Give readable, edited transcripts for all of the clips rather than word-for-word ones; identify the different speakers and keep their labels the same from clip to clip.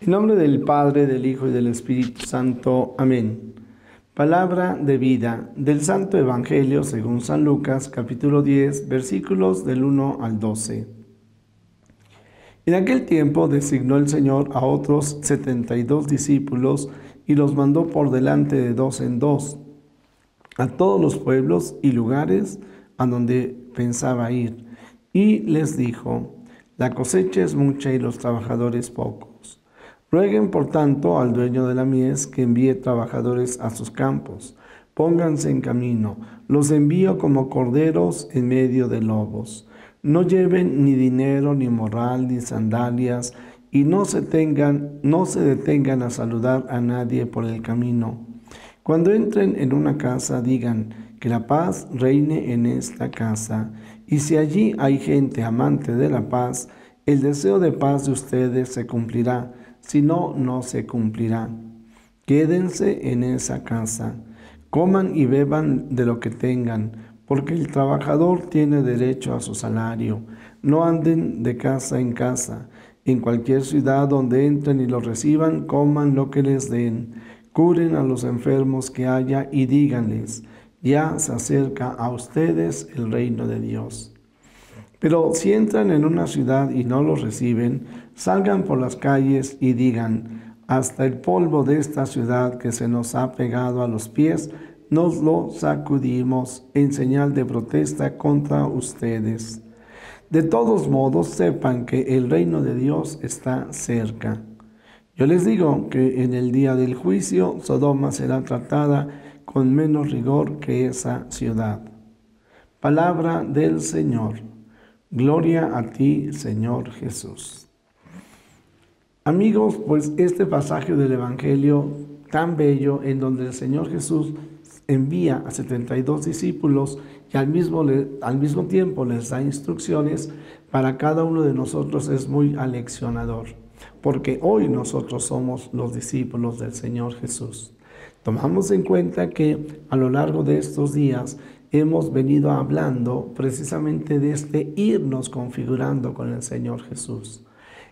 Speaker 1: En nombre del Padre, del Hijo y del Espíritu Santo. Amén. Palabra de vida del Santo Evangelio según San Lucas, capítulo 10, versículos del 1 al 12. En aquel tiempo designó el Señor a otros 72 discípulos y los mandó por delante de dos en dos a todos los pueblos y lugares a donde pensaba ir. Y les dijo: la cosecha es mucha y los trabajadores pocos. Rueguen, por tanto, al dueño de la mies que envíe trabajadores a sus campos. Pónganse en camino, los envío como corderos en medio de lobos. No lleven ni dinero, ni morral, ni sandalias, y no se detengan a saludar a nadie por el camino. Cuando entren en una casa, digan: que la paz reine en esta casa. Y si allí hay gente amante de la paz, el deseo de paz de ustedes se cumplirá. Si no, no se cumplirá. Quédense en esa casa, coman y beban de lo que tengan, porque el trabajador tiene derecho a su salario. No anden de casa en casa. En cualquier ciudad donde entren y los reciban, coman lo que les den. Curen a los enfermos que haya y díganles: ya se acerca a ustedes el reino de Dios. Pero si entran en una ciudad y no los reciben, salgan por las calles y digan: hasta el polvo de esta ciudad que se nos ha pegado a los pies, nos lo sacudimos en señal de protesta contra ustedes. De todos modos, sepan que el reino de Dios está cerca. Yo les digo que en el día del juicio, Sodoma será tratada con menos rigor que esa ciudad. Palabra del Señor. Gloria a ti, Señor Jesús. Amigos, pues este pasaje del Evangelio tan bello, en donde el Señor Jesús envía a 72 discípulos y al mismo tiempo les da instrucciones, para cada uno de nosotros es muy aleccionador, porque hoy nosotros somos los discípulos del Señor Jesús. Tomamos en cuenta que a lo largo de estos días hemos venido hablando precisamente de este irnos configurando con el Señor Jesús.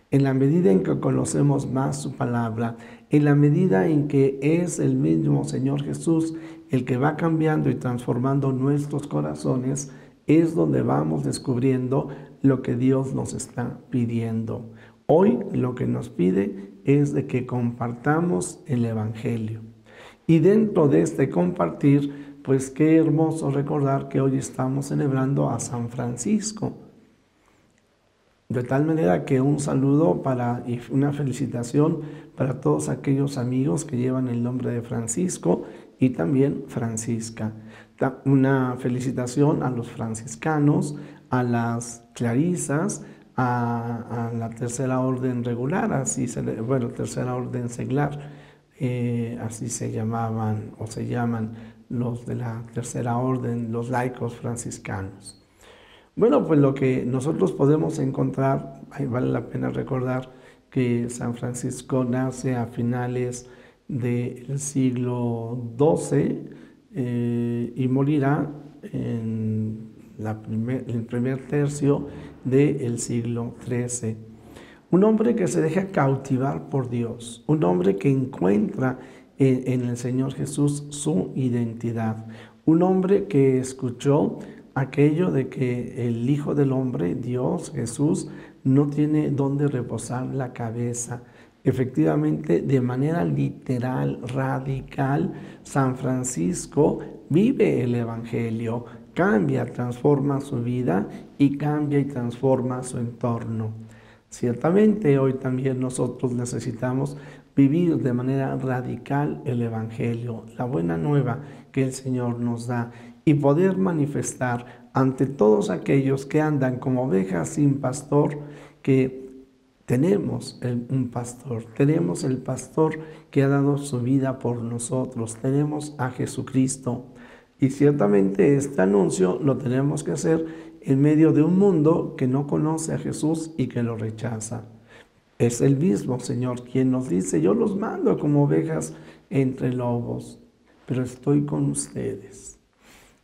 Speaker 1: En la medida en que conocemos más su palabra, en la medida en que es el mismo Señor Jesús el que va cambiando y transformando nuestros corazones, es donde vamos descubriendo lo que Dios nos está pidiendo. Hoy lo que nos pide es de que compartamos el Evangelio. Y dentro de este compartir, pues qué hermoso recordar que hoy estamos celebrando a San Francisco. De tal manera que un saludo y una felicitación para todos aquellos amigos que llevan el nombre de Francisco y también Francisca. Una felicitación a los franciscanos, a las clarisas, a la tercera orden regular, tercera orden seglar, así se llamaban o se llaman los de la tercera orden, los laicos franciscanos. Bueno, pues lo que nosotros podemos encontrar, vale la pena recordar que San Francisco nace a finales del siglo XII y morirá en el primer tercio del siglo XIII. Un hombre que se deja cautivar por Dios, un hombre que encuentra en el Señor Jesús su identidad, un hombre que escuchó aquello de que el Hijo del Hombre, Dios, Jesús, no tiene dónde reposar la cabeza. Efectivamente, de manera literal, radical, San Francisco vive el Evangelio, cambia, transforma su vida y cambia y transforma su entorno. Ciertamente hoy también nosotros necesitamos vivir de manera radical el Evangelio, la buena nueva que el Señor nos da, y poder manifestar ante todos aquellos que andan como ovejas sin pastor que tenemos un pastor, tenemos el pastor que ha dado su vida por nosotros, tenemos a Jesucristo. Y ciertamente este anuncio lo tenemos que hacer en medio de un mundo que no conoce a Jesús y que lo rechaza. Es el mismo Señor quien nos dice: yo los mando como ovejas entre lobos, pero estoy con ustedes.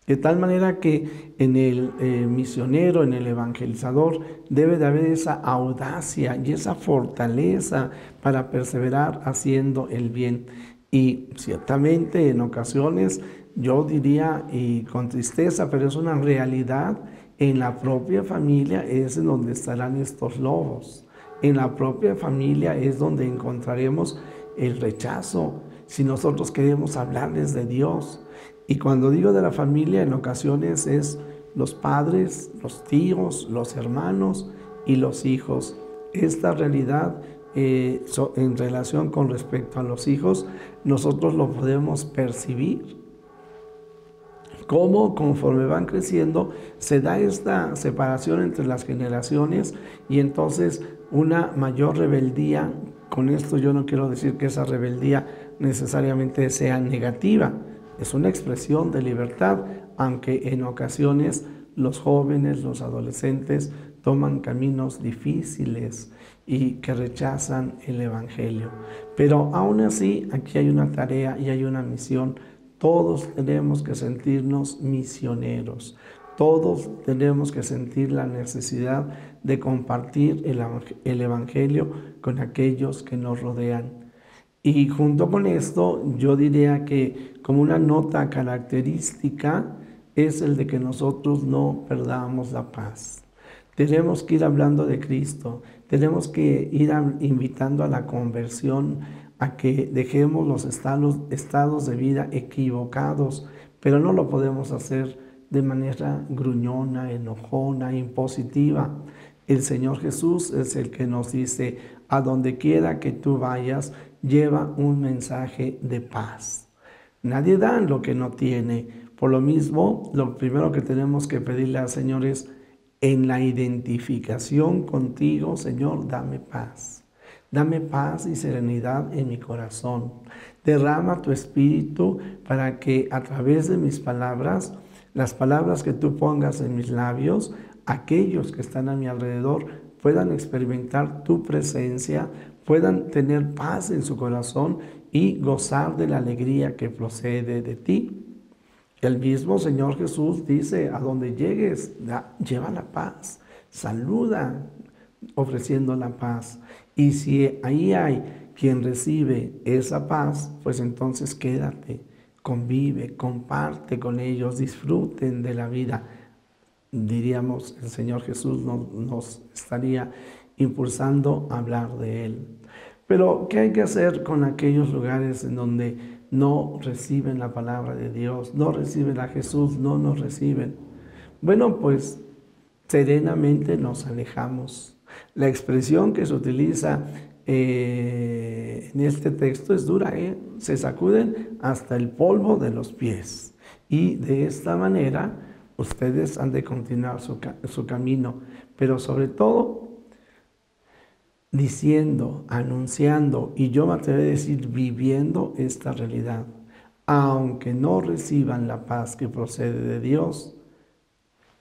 Speaker 1: De tal manera que en el misionero, en el evangelizador, debe de haber esa audacia y esa fortaleza para perseverar haciendo el bien. Y ciertamente en ocasiones yo diría, y con tristeza, pero es una realidad, en la propia familia es en donde estarán estos lobos. En la propia familia es donde encontraremos el rechazo si nosotros queremos hablarles de Dios. Y cuando digo de la familia, en ocasiones es los padres, los tíos, los hermanos y los hijos. Esta realidad en relación con respecto a los hijos, nosotros lo podemos percibir. Cómo conforme van creciendo se da esta separación entre las generaciones y entonces una mayor rebeldía. Con esto yo no quiero decir que esa rebeldía necesariamente sea negativa, es una expresión de libertad, aunque en ocasiones los jóvenes, los adolescentes toman caminos difíciles y que rechazan el Evangelio. Pero aún así, aquí hay una tarea y hay una misión. Todos tenemos que sentirnos misioneros. Todos tenemos que sentir la necesidad de compartir el Evangelio con aquellos que nos rodean. Y junto con esto, yo diría que como una nota característica es el de que nosotros no perdamos la paz. Tenemos que ir hablando de Cristo, tenemos que ir invitando a la conversión, a que dejemos los estados de vida equivocados, pero no lo podemos hacer de manera gruñona, enojona, impositiva. El Señor Jesús es el que nos dice, a donde quiera que tú vayas, lleva un mensaje de paz. Nadie da lo que no tiene. Por lo mismo, lo primero que tenemos que pedirle al Señor es, en la identificación contigo, Señor, dame paz. Dame paz y serenidad en mi corazón. Derrama tu espíritu para que a través de mis palabras, las palabras que tú pongas en mis labios, aquellos que están a mi alrededor puedan experimentar tu presencia, puedan tener paz en su corazón y gozar de la alegría que procede de ti. El mismo Señor Jesús dice, a donde llegues, lleva la paz, saluda ofreciendo la paz. Y si ahí hay quien recibe esa paz, pues entonces quédate, convive, comparte con ellos, disfruten de la vida. Diríamos, el Señor Jesús nos estaría impulsando a hablar de Él. Pero, ¿qué hay que hacer con aquellos lugares en donde no reciben la palabra de Dios, no reciben a Jesús, no nos reciben? Bueno, pues serenamente nos alejamos. La expresión que se utiliza en este texto es dura, se sacuden hasta el polvo de los pies. Y de esta manera ustedes han de continuar su camino, pero sobre todo diciendo, anunciando, y yo me atrevo a decir viviendo esta realidad. Aunque no reciban la paz que procede de Dios,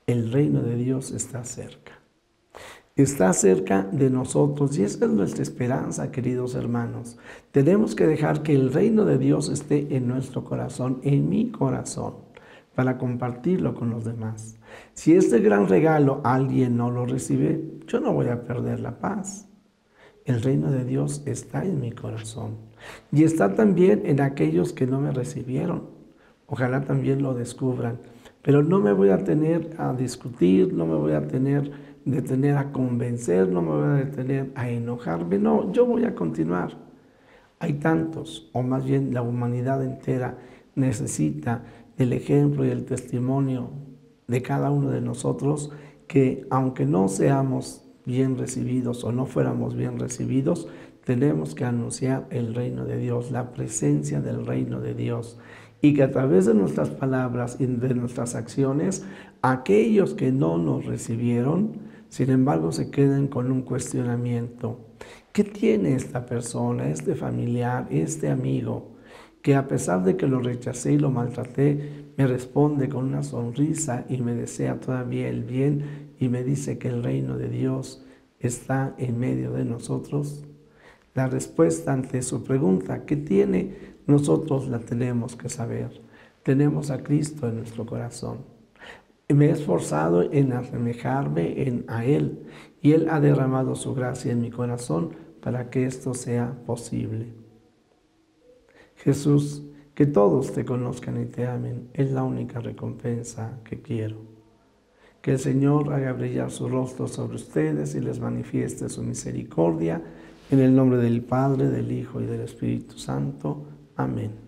Speaker 1: el reino de Dios está cerca. Está cerca de nosotros y esa es nuestra esperanza, queridos hermanos. Tenemos que dejar que el reino de Dios esté en nuestro corazón, en mi corazón, para compartirlo con los demás. Si este gran regalo alguien no lo recibe, yo no voy a perder la paz. El reino de Dios está en mi corazón y está también en aquellos que no me recibieron. Ojalá también lo descubran, pero no me voy a detener a discutir, no me voy a detener a convencer, no me voy a detener a enojarme. No, yo voy a continuar. Hay tantos, o más bien la humanidad entera necesita el ejemplo y el testimonio de cada uno de nosotros que aunque no seamos bien recibidos o no fuéramos bien recibidos, tenemos que anunciar el reino de Dios, la presencia del reino de Dios. Y que a través de nuestras palabras y de nuestras acciones, aquellos que no nos recibieron, sin embargo, se queden con un cuestionamiento. ¿Qué tiene esta persona, este familiar, este amigo, que a pesar de que lo rechacé y lo maltraté, me responde con una sonrisa y me desea todavía el bien y me dice que el reino de Dios está en medio de nosotros? La respuesta ante su pregunta, ¿qué tiene? Nosotros la tenemos que saber. tenemos a Cristo en nuestro corazón. Me he esforzado en asemejarme a Él y Él ha derramado su gracia en mi corazón para que esto sea posible. Jesús, que todos te conozcan y te amen, es la única recompensa que quiero. Que el Señor haga brillar su rostro sobre ustedes y les manifieste su misericordia. En el nombre del Padre, del Hijo y del Espíritu Santo. Amén.